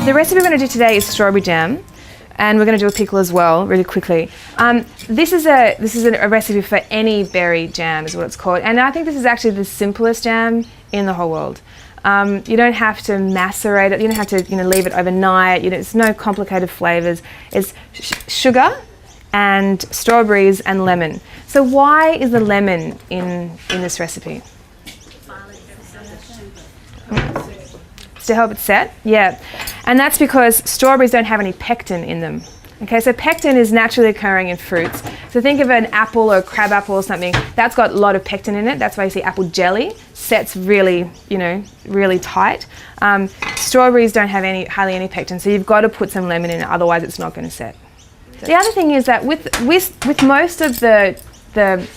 the recipe we're going to do today is strawberry jam, and we're going to do a pickle as well, really quickly. This is a recipe for any berry jam, is what it's called, and I think this is actually the simplest jam in the whole world. You don't have to macerate it. You don't have to, leave it overnight. It's no complicated flavors. It's sugar and strawberries and lemon. So why is the lemon in this recipe? To help it set, yeah. And that's because strawberries don't have any pectin in them. Okay, so pectin is naturally occurring in fruits. So think of an apple or a crab apple or something. That's got a lot of pectin in it. That's why you see apple jelly sets really, really tight. Strawberries don't have hardly any pectin, so you've got to put some lemon in it, otherwise it's not going to set. The other thing is that with most of the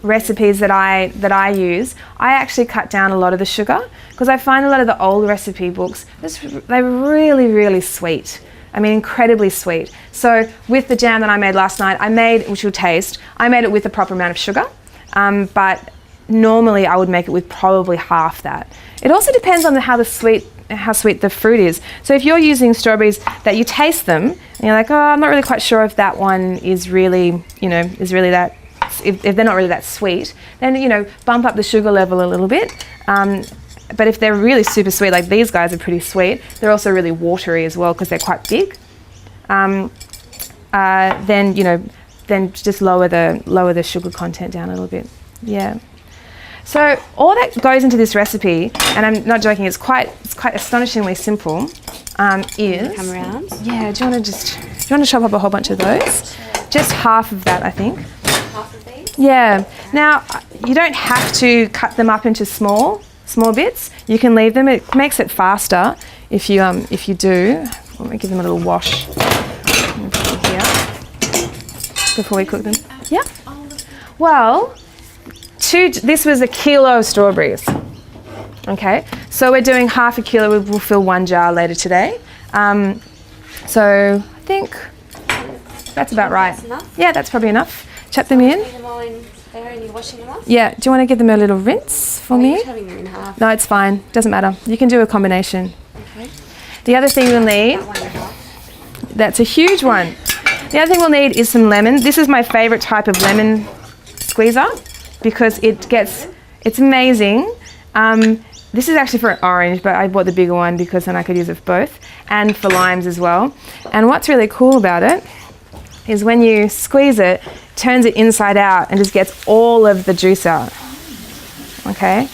recipes that I use, I actually cut down a lot of the sugar, because I find a lot of the old recipe books, they're really, really sweet. I mean, incredibly sweet. So with the jam that I made last night, which you'll taste, I made it with the proper amount of sugar, but normally I would make it with probably half that. It also depends on how sweet the fruit is. So if you're using strawberries that you taste them, and you're like, oh, I'm not really quite sure if that one is really, that, if they're not really that sweet, then, bump up the sugar level a little bit. But if they're really super sweet, like these guys are pretty sweet, they're also really watery as well because they're quite big. Then just lower the sugar content down a little bit. Yeah. So all that goes into this recipe, and I'm not joking, it's quite astonishingly simple. Is come around? Yeah. Do you want to chop up a whole bunch of those? Just half of that, I think. Half of these? Yeah. Now you don't have to cut them up into small bits. You can leave them. It makes it faster if you do. Let me give them a little wash here before we cook them. Yeah. Well, this was a kilo of strawberries. Okay, so we're doing half a kilo. We'll fill one jar later today. So I think that's about right. That's enough? Yeah, that's probably enough. Chuck them in. Leave them all in there and you're washing them off? Yeah. Do you want to give them a little rinse for me? You're having them in half. No, it's fine. Doesn't matter. You can do a combination. Okay. The other thing we'll need, That one in half. that's a huge one. The other thing we'll need is some lemon. This is my favourite type of lemon squeezer because it's amazing. This is actually for an orange, but I bought the bigger one because then I could use it for both, and for limes as well. And what's really cool about it is when you squeeze it, turns it inside out and just gets all of the juice out. Okay?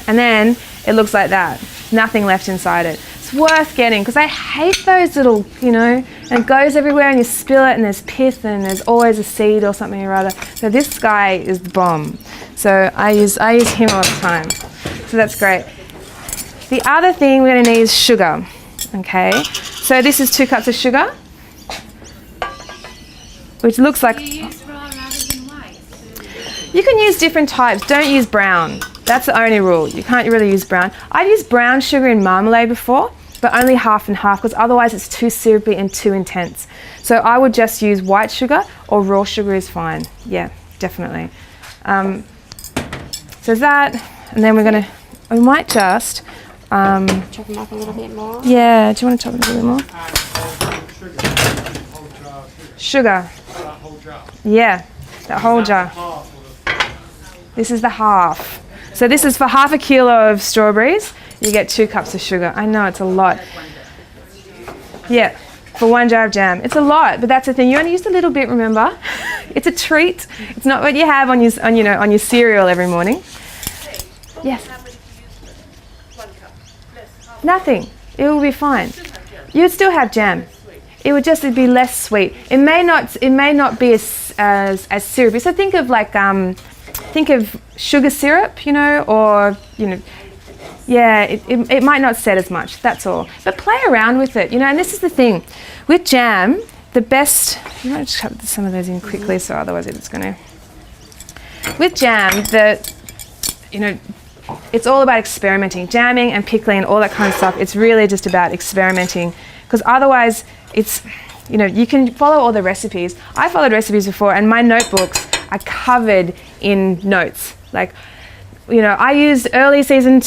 And then it looks like that. Nothing left inside it. It's worth getting because I hate those little, and it goes everywhere and you spill it and there's pith and there's always a seed or something or other. So this guy is the bomb. So I use him all the time. So that's great. The other thing we're going to need is sugar. Okay? So this is 2 cups of sugar, which looks like... Do you use raw rather than white? You can use different types. Don't use brown. That's the only rule. You can't really use brown. I've used brown sugar in marmalade before, but only half and half because otherwise it's too syrupy and too intense. So I would just use white sugar, or raw sugar is fine. Yeah, definitely. So that, and then we might just... Chop them up a little bit more. Yeah, do you want to chop it a little bit more? Sugar. Yeah, that whole jar. This is the half. So this is for half a kilo of strawberries. You get 2 cups of sugar. I know it's a lot. Yeah, for 1 jar of jam. It's a lot, but that's the thing. You only use a little bit, remember? It's a treat. It's not what you have on your cereal every morning. Yes. Nothing. It will be fine. You would still have jam. It would just be less sweet. It may not be as syrupy. So think of sugar syrup, or yeah, it might not set as much. That's all. But play around with it, and this is the thing with jam. The best. You might just cut some of those in quickly, so otherwise it's going to. With jam, it's all about experimenting, jamming and pickling and all that kind of stuff. It's really just about experimenting, because otherwise it's, you can follow all the recipes. I followed recipes before and my notebooks are covered in notes. Like you know, I used early season,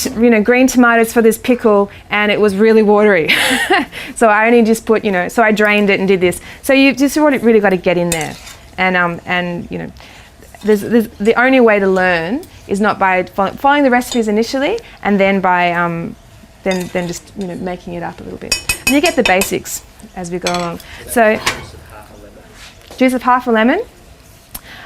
green tomatoes for this pickle, and it was really watery. So I only just put, so I drained it and did this. So you just really got to get in there, and there's the only way to learn is not by following the recipes initially, and then by then just making it up a little bit. And you get the basics as we go along. So juice of half a lemon.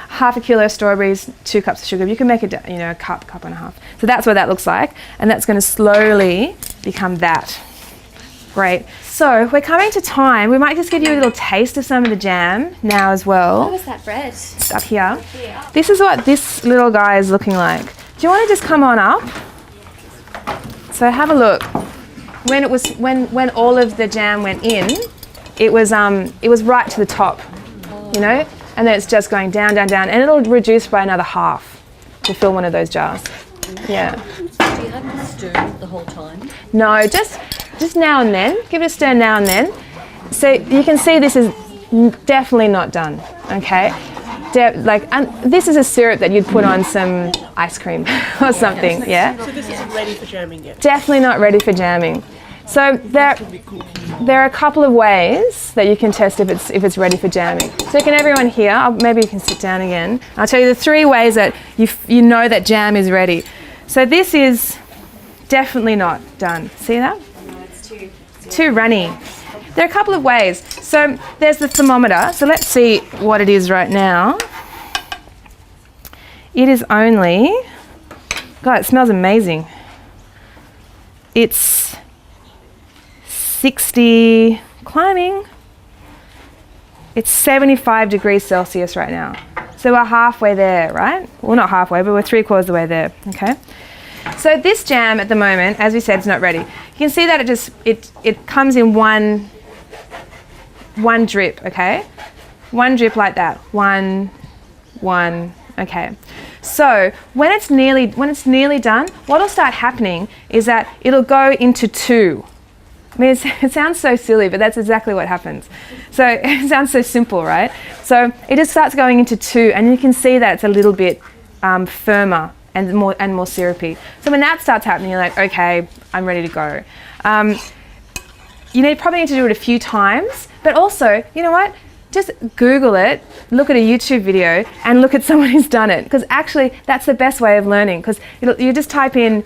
Half a kilo strawberries, 2 cups of sugar. You can make it, a cup and a half. So that's what that looks like, and that's going to slowly become that. Great. So we're coming to time. We might just give you a little taste of some of the jam now as well. What was that bread? It's up here. This is what this little guy is looking like. Do you want to just come on up? So have a look. When all of the jam went in, it was right to the top, and then it's just going down, down, down, and it'll reduce by another half to fill one of those jars. Yeah. Do you have to stir the whole time? No, just now and then. Give it a stir now and then. So you can see this is definitely not done. Okay. And this is a syrup that you'd put on some ice cream or something. Yeah. So this isn't ready for jamming yet? Definitely not ready for jamming. So there are a couple of ways that you can test if it's ready for jamming. So can everyone hear? Maybe you can sit down again. I'll tell you the 3 ways that you know that jam is ready. So this is definitely not done. See that? No, it's too runny. There are a couple of ways. So there's the thermometer. So let's see what it is right now. It is only, God, it smells amazing. It's 60, climbing. It's 75 degrees Celsius right now. So we're halfway there, right? Well, not halfway, but we're 3/4 of the way there, okay? So this jam at the moment, as we said, is not ready. You can see that it comes in one drip, okay? One drip like that. One, okay. So when it's nearly done, what'll start happening is that it'll go into 2. I mean, it sounds so silly, but that's exactly what happens. So it sounds so simple, right? So it just starts going into 2, and you can see that it's a little bit firmer and more syrupy. So when that starts happening, you're like, okay, I'm ready to go. You probably need to do it a few times, but also, you know what? Just Google it, look at a YouTube video, and look at someone who's done it. Because actually, that's the best way of learning. Because you just type in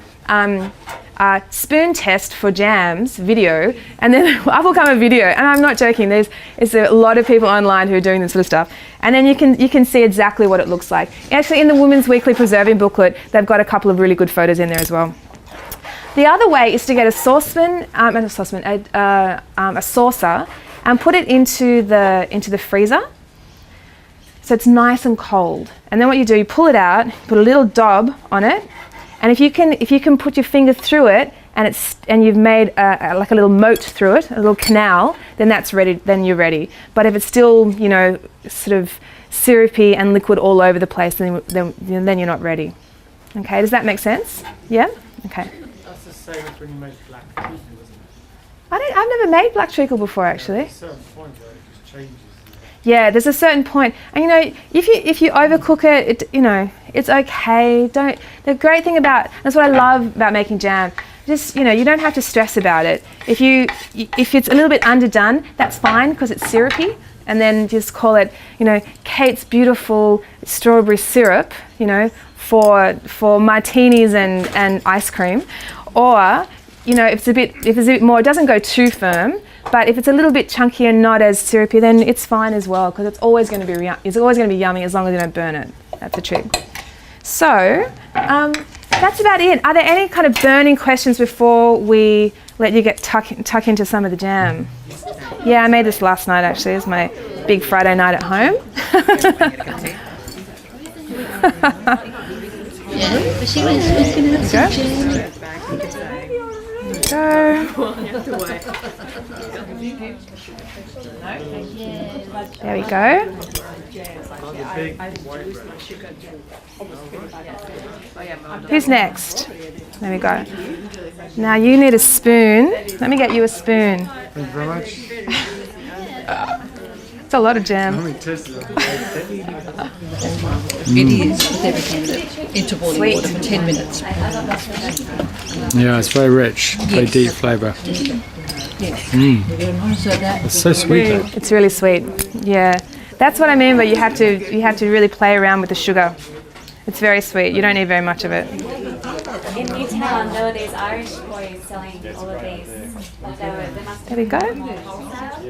spoon test for jams video, and then up will come a video. And I'm not joking. There's a lot of people online who are doing this sort of stuff. And then you can see exactly what it looks like. Actually, in the Women's Weekly Preserving booklet, they've got a couple of really good photos in there as well. The other way is to get a saucer, and put it into the freezer, so it's nice and cold. And then what you do, you pull it out, put a little daub on it, and if you can put your finger through it, and you've made like a little moat through it, a little canal, then that's ready. Then you're ready. But if it's still sort of syrupy and liquid all over the place, then you're not ready. Okay, does that make sense? Yeah. Okay. That's the same as when you make black treacle, isn't it? I've never made black treacle before, actually. There's a certain point where it just changes. Yeah, there's a certain point, and if you overcook it, it's okay. The great thing that's what I love about making jam. Just you don't have to stress about it. If it's a little bit underdone, that's fine because it's syrupy, and then just call it Kate's beautiful strawberry syrup, for martinis and ice cream, or if it's a bit more, it doesn't go too firm. But if it's a little bit chunky and not as syrupy, then it's fine as well, because it's always going to be yummy as long as you don't burn it. That's the trick. So that's about it. Are there any kind of burning questions before we let you get tuck into some of the jam? Yeah, I made this last night actually. It's my big Friday night at home. Yeah, she was going to have some jam. There we go. Who's next? There we go. Now you need a spoon. Let me get you a spoon. Thank you very much. It's a lot of jam. It is with everything that into boiling Sweet. water for 10 minutes. Yeah, it's very rich, very Yes. deep flavour. So that It's so sweet though. It's really sweet. Yeah, that's what I mean. But you have to really play around with the sugar. It's very sweet. You don't need very much of it. In Newtown, there were these Irish boys selling all of these. Like they must have There we go. been wholesale.